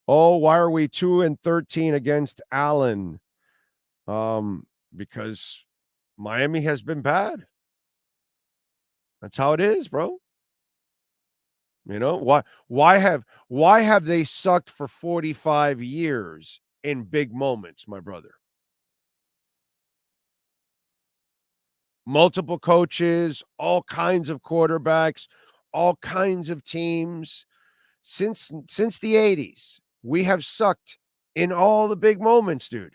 Oh, why are we 2-13 against Allen? Because Miami has been bad. That's how it is, bro. You know, why have they sucked for 45 years in big moments, my brother? Multiple coaches, all kinds of quarterbacks, all kinds of teams. Since the 80s, we have sucked in all the big moments, dude.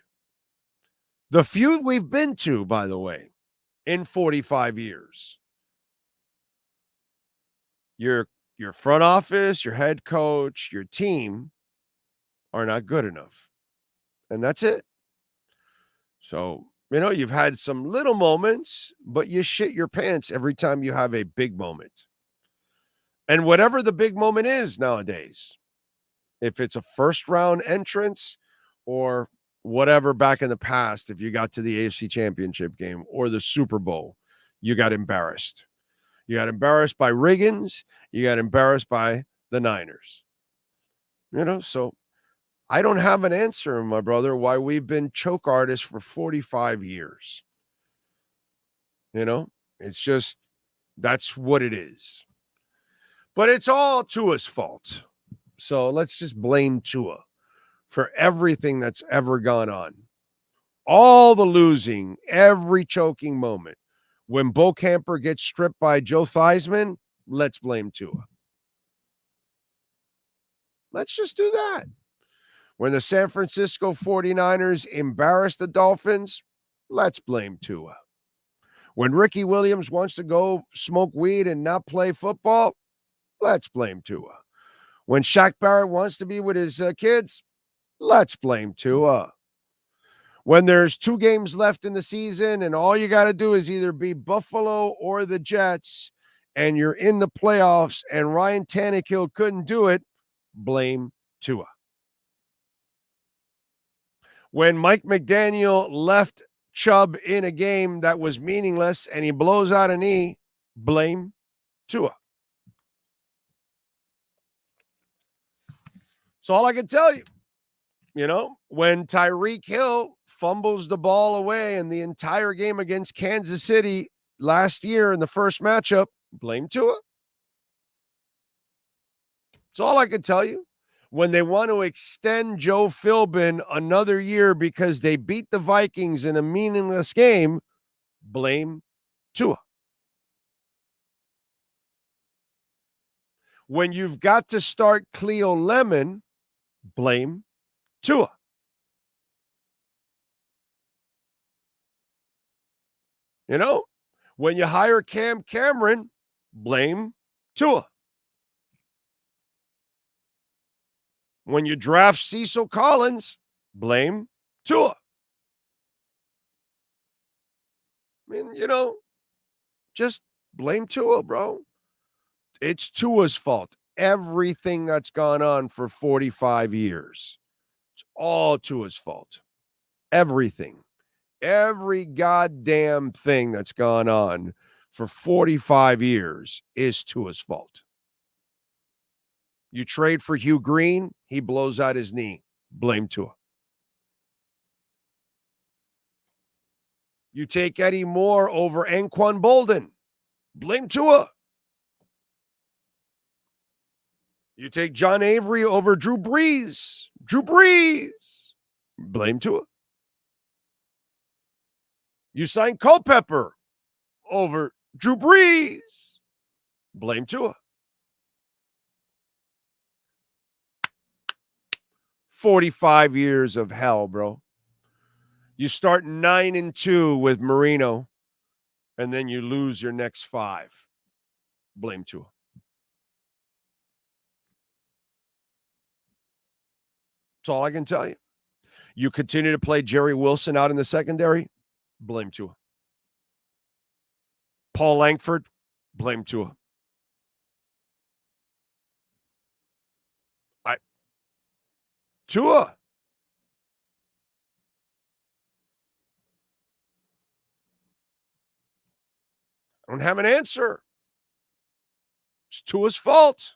The few we've been to, by the way, in 45 years. Your front office, your head coach, your team are not good enough. And that's it. So, you've had some little moments, but you shit your pants every time you have a big moment. And whatever the big moment is nowadays, if it's a first round entrance or whatever back in the past, if you got to the AFC Championship game or the Super Bowl, you got embarrassed. You got embarrassed by Riggins. You got embarrassed by the Niners. So I don't have an answer, my brother, why we've been choke artists for 45 years. It's just, that's what it is. But it's all Tua's fault. So let's just blame Tua for everything that's ever gone on. All the losing, every choking moment. When Bo Camper gets stripped by Joe Theismann, let's blame Tua. Let's just do that. When the San Francisco 49ers embarrass the Dolphins, let's blame Tua. When Ricky Williams wants to go smoke weed and not play football, let's blame Tua. When Shaq Barrett wants to be with his kids, let's blame Tua. When there's 2 games left in the season and all you got to do is either be Buffalo or the Jets and you're in the playoffs and Ryan Tannehill couldn't do it, blame Tua. When Mike McDaniel left Chubb in a game that was meaningless and he blows out a knee, blame Tua. That's all I can tell you. When Tyreek Hill fumbles the ball away in the entire game against Kansas City last year in the first matchup, blame Tua. That's all I can tell you. When they want to extend Joe Philbin another year because they beat the Vikings in a meaningless game, blame Tua. When you've got to start Cleo Lemon, blame Tua. When you hire Cam Cameron, blame Tua. When you draft Cecil Collins, blame Tua. Just blame Tua, bro. It's Tua's fault. Everything that's gone on for 45 years. It's all Tua's fault. Everything. Every goddamn thing that's gone on for 45 years is Tua's fault. You trade for Hugh Green, he blows out his knee. Blame Tua. You take Eddie Moore over Anquan Bolden. Blame Tua. You take John Avery over Drew Brees. Drew Brees. Blame Tua. You sign Culpepper over Drew Brees. Blame Tua. 45 years of hell, bro. You start 9-2 with Marino, and then you lose your next 5. Blame Tua. That's all I can tell you. You continue to play Jerry Wilson out in the secondary, blame Tua. Paul Langford, blame Tua. Tua. I don't have an answer. It's Tua's fault.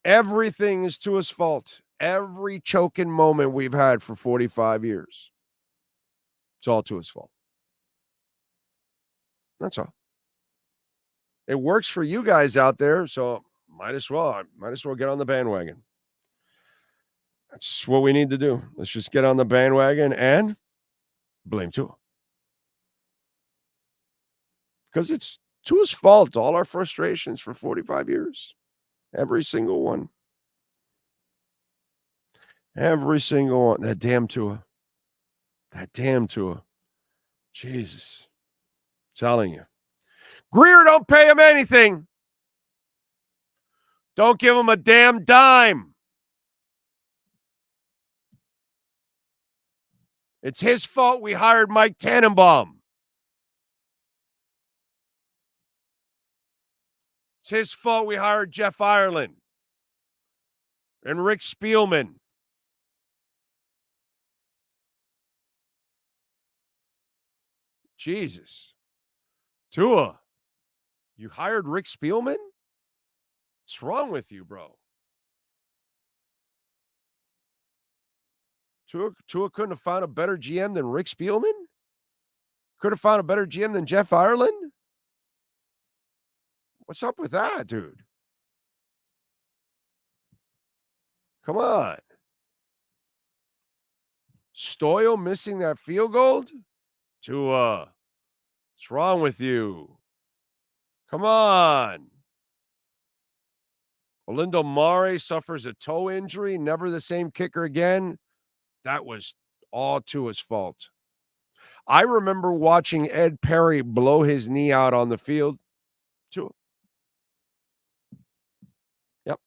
Everything is Tua's fault. Every choking moment we've had for 45 years. It's all Tua's fault. That's all. It works for you guys out there, so might as well get on the bandwagon. That's what we need to do. Let's just get on the bandwagon and blame Tua. Because it's Tua's fault, all our frustrations for 45 years. Every single one. Every single one. That damn Tua. Jesus. I'm telling you. Greer, don't pay him anything. Don't give him a damn dime. It's his fault we hired Mike Tannenbaum. It's his fault we hired Jeff Ireland and Rick Spielman. Jesus. Tua, you hired Rick Spielman? What's wrong with you, bro? Tua couldn't have found a better GM than Rick Spielman? Could have found a better GM than Jeff Ireland? What's up with that, dude? Come on. Stoyle missing that field goal? Tua, what's wrong with you? Come on. Olindo Mare suffers a toe injury, never the same kicker again. That was all Tua's fault. I remember watching Ed Perry blow his knee out on the field. Tua. Yep.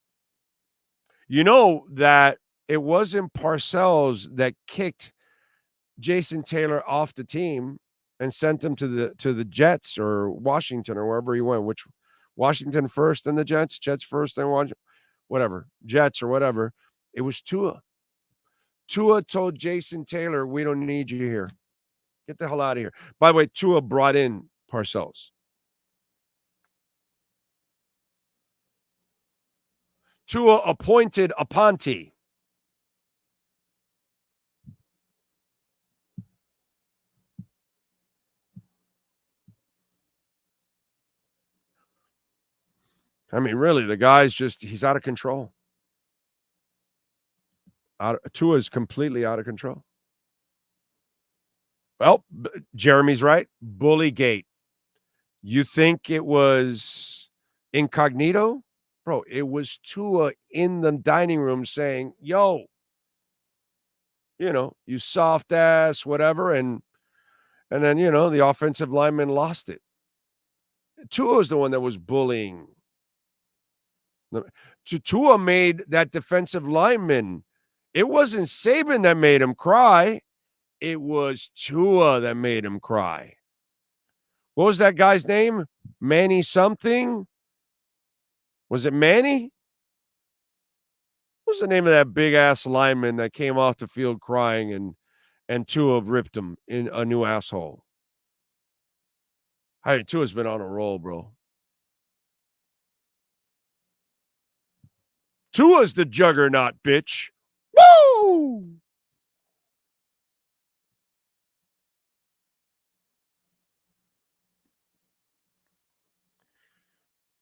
You know that it wasn't Parcells that kicked Jason Taylor off the team and sent him to the Jets or Washington or wherever he went, which Washington first, then the Jets first, then whatever, Jets or whatever. It was Tua. Tua told Jason Taylor, we don't need you here. Get the hell out of here. By the way, Tua brought in Parcells. Tua appointed Aponte. I mean, really, the guy's he's out of control. Tua's completely out of control. Well, Jeremy's right. Bullygate. You think it was incognito? Bro, it was Tua in the dining room saying, yo, you soft ass, whatever. And then, the offensive lineman lost it. Tua was the one that was bullying. Tua made that defensive lineman. It wasn't Saban that made him cry. It was Tua that made him cry. What was that guy's name? Manny something? Was it Manny? What was the name of that big-ass lineman that came off the field crying and Tua ripped him in a new asshole? Hey, Tua's been on a roll, bro. Tua's the juggernaut, bitch. Woo!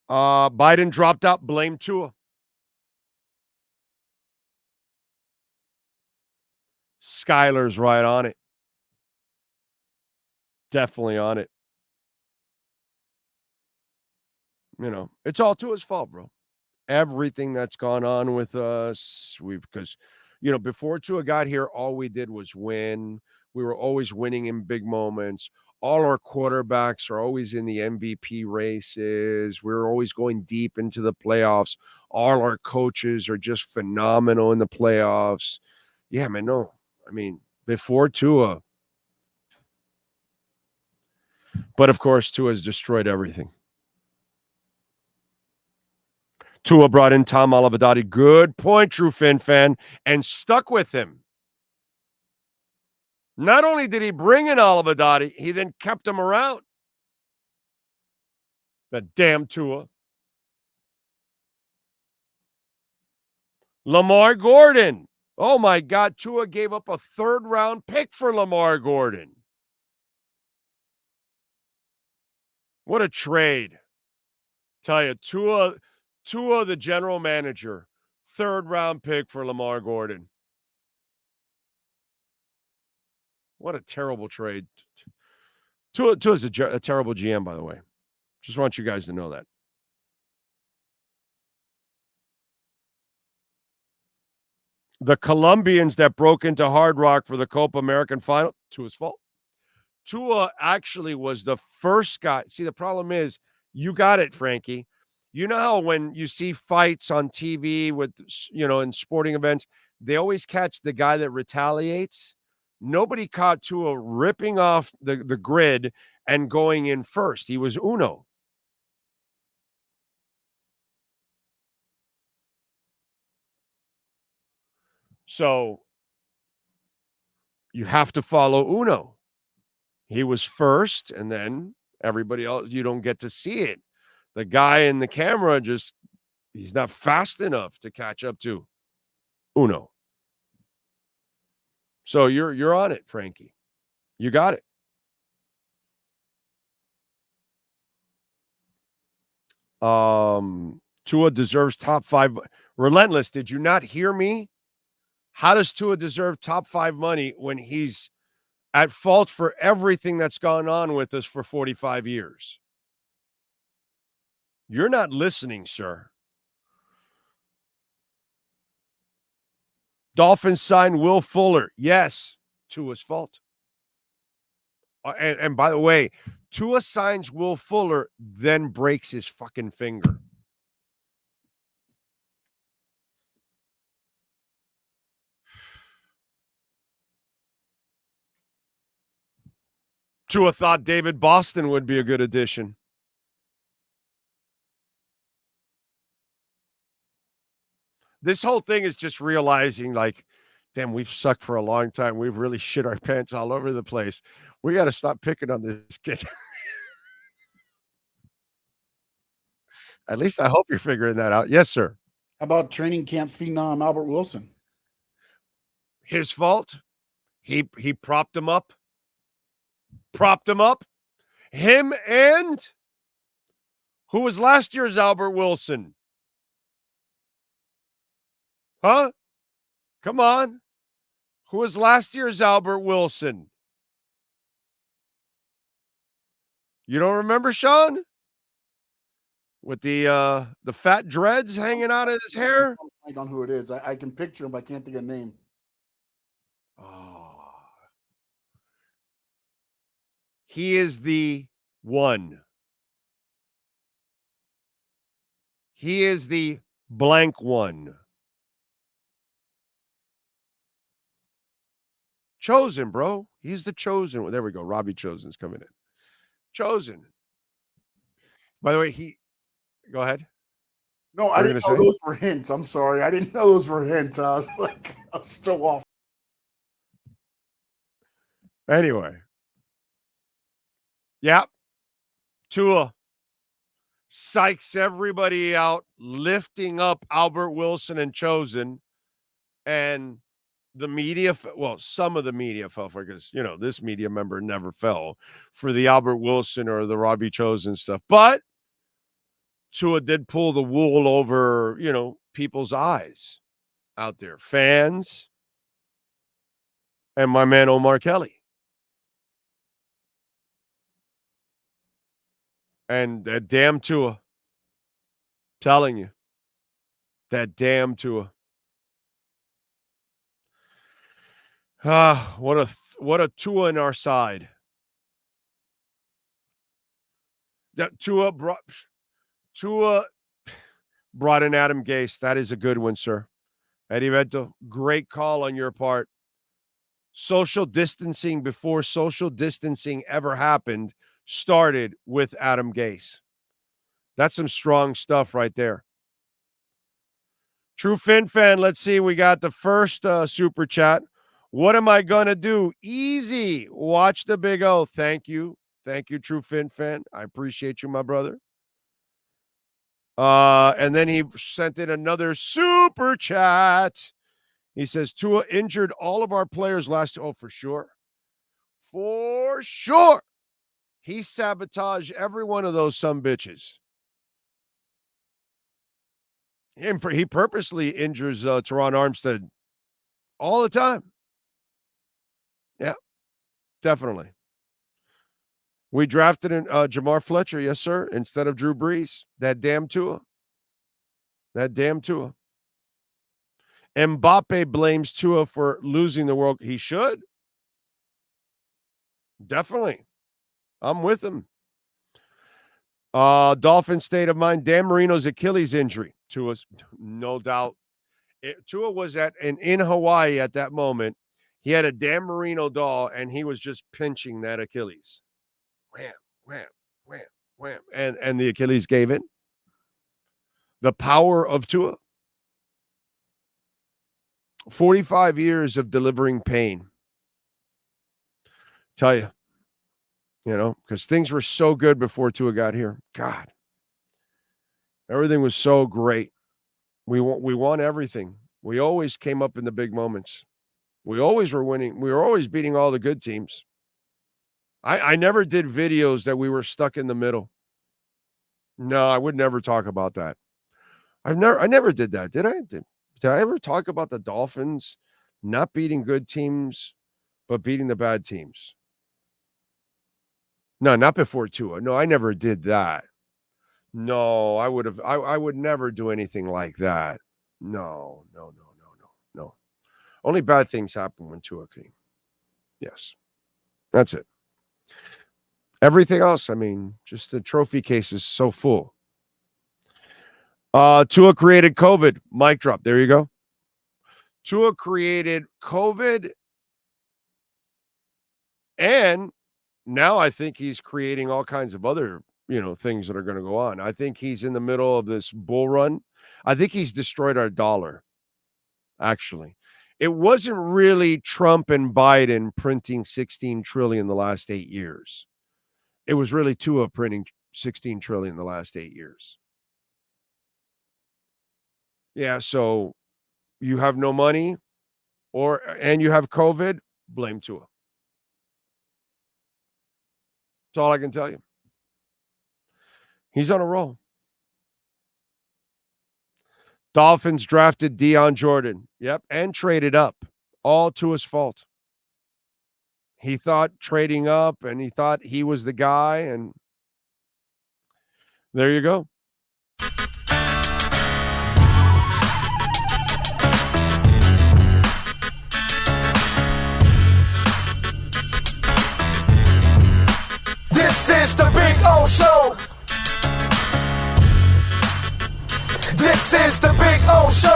Biden dropped out, blame Tua. Skyler's right on it. Definitely on it. It's all Tua's fault, bro. Everything that's gone on with us, because before Tua got here, all we did was win. We were always winning in big moments. All our quarterbacks are always in the MVP races. We're always going deep into the playoffs. All our coaches are just phenomenal in the playoffs. Yeah, man, no. I mean, before Tua. But, of course, Tua has destroyed everything. Tua brought in Tom Olivadotti. Good point, true Fin fan, and stuck with him. Not only did he bring in Olivadotti, he then kept him around. That damn Tua. Lamar Gordon. Oh, my God. Tua gave up a third-round pick for Lamar Gordon. What a trade. Tell you, Tua, the general manager, third-round pick for Lamar Gordon. What a terrible trade. Tua's a terrible GM, by the way. Just want you guys to know that. The Colombians that broke into Hard Rock for the Copa American final, Tua's fault. Tua actually was the first guy. See, the problem is, you got it, Frankie. You know how when you see fights on TV with, in sporting events, they always catch the guy that retaliates. Nobody caught Tua ripping off the grid and going in first. He was uno. So you have to follow uno. He was first, and then everybody else, you don't get to see it. The guy in the camera he's not fast enough to catch up to uno. So you're on it, Frankie. You got it. Tua deserves top 5. Relentless, did you not hear me? How does Tua deserve top 5 money when he's at fault for everything that's gone on with us for 45 years? You're not listening, sir. Dolphins signed Will Fuller. Yes, Tua's fault. And by the way, Tua signs Will Fuller, then breaks his fucking finger. Tua thought David Boston would be a good addition. This whole thing is just realizing, like, damn, we've sucked for a long time. We've really shit our pants all over the place. We got to stop picking on this kid. At least I hope you're figuring that out. Yes, sir. How about training camp phenom Albert Wilson? His fault. He propped him up. Him and who was last year's Albert Wilson? Huh? Come on. Who was last year's Albert Wilson? You don't remember, Sean? With the fat dreads hanging out of his hair? I don't know who it is. I can picture him, but I can't think of the name. Oh. He is the one. He is the blank one. Chosen, bro. He's the chosen one. There we go. Robbie Chosen's coming in. Chosen. By the way, go ahead. No, I didn't know those were hints. I'm sorry. I didn't know those were hints. I was still off. Anyway. Yep. Tua psychs everybody out, lifting up Albert Wilson and Chosen. And the media, some of the media fell for it because, this media member never fell for the Albert Wilson or the Robbie Chosen stuff. But Tua did pull the wool over, people's eyes out there, fans, and my man Omar Kelly. And that damn Tua, telling you, that damn Tua. What a Tua in our side. That Tua brought in Adam Gase. That is a good one, sir. Eddie Vento, great call on your part. Social distancing before social distancing ever happened started with Adam Gase. That's some strong stuff right there. True Fin fan, let's see. We got the first super chat. What am I going to do? Easy. Watch the Big O. Thank you. Thank you, True Fin fan. I appreciate you, my brother. And then he sent in another super chat. He says, Tua injured all of our players last. Oh, for sure. For sure. He sabotaged every one of those sumbitches. He purposely injures Teron Armstead all the time. Yeah, definitely. We drafted Jamar Fletcher, yes, sir, instead of Drew Brees. That damn Tua. Mbappe blames Tua for losing the World. He should. Definitely. I'm with him. Dolphin state of mind. Dan Marino's Achilles injury. Tua's, no doubt. Tua was in Hawaii at that moment. He had a Dan Marino doll, and he was just pinching that Achilles. Wham, wham, wham, wham. And the Achilles gave in. The power of Tua. 45 years of delivering pain. Tell you, because things were so good before Tua got here. God. Everything was so great. We won everything. We always came up in the big moments. We always were winning. We were always beating all the good teams. I never did videos that we were stuck in the middle. No, I would never talk about that. I never did that. Did I? Did I ever talk about the Dolphins not beating good teams, but beating the bad teams? No, not before Tua. No, I never did that. No, I would never do anything like that. No. Only bad things happen when Tua came. Yes. That's it. Everything else, just the trophy case is so full. Tua created COVID. Mic drop. There you go. Tua created COVID. And now I think he's creating all kinds of other, things that are going to go on. I think he's in the middle of this bull run. I think he's destroyed our dollar, actually. It wasn't really Trump and Biden printing $16 trillion the last 8 years. It was really Tua printing $16 trillion the last 8 years. Yeah, so you have no money and you have COVID, blame Tua. That's all I can tell you. He's on a roll. Dolphins drafted Deion Jordan. Yep, and traded up. All Tua's fault. He thought trading up, and he thought he was the guy, and there you go. This is the Big O Show. This is the Big O Show.